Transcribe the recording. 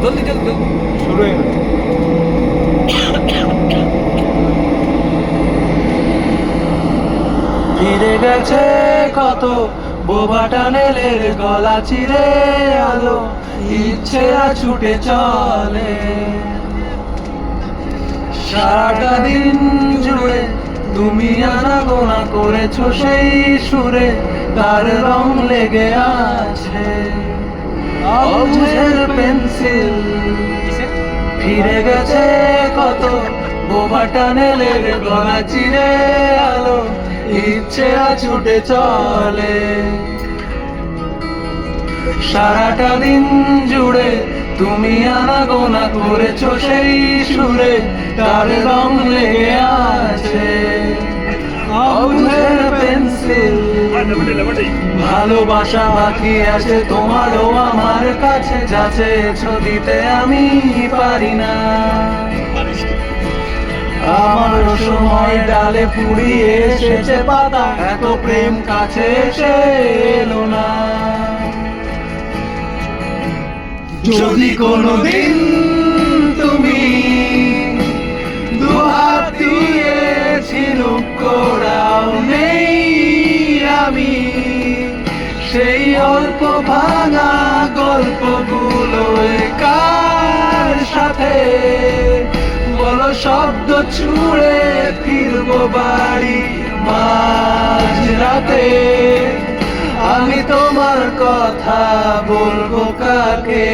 জলদি জলদি শুরু হয়ে গেল। ফিরে গেছে কত বোবা টানেলের গলা চিরে আলো ইচ্ছেরা ছুটে চলে সারাটা দিন জুড়ে তুমি আনাগোনা করেছো সেই সুরে তার রং লেগে আছে অবুঝের পেন্সিল ফিরে গেছে কত বোবা টানেলের গলা চিরে আলো ইচ্ছেরা ছুটে চলে সারাটা দিন জুড়ে তুমি আনাগোনা করেছো সেই সুরে তার রং লেগে আছে অবুঝের পেন্সিল ভালোবাসা বাকি আছে তোমারও আমার কাছে যা চেয়েছো দিতে আমি পারি না আমার সময় ডালে ফুরিয়ে এসেছে পাতা এত প্রেম কাছে এসে এলো না যদি কোনোদিন তুমি দুহাত দিয়ে ঝিনুক কোড়াও নেই আমি সেই অল্প ভাঙা গল্পগুলো কার সাথে বলো শব্দ ছুড়ে ফিরবো বাড়ি মাঝরাতে আমি তোমার কথা বলবো কাকে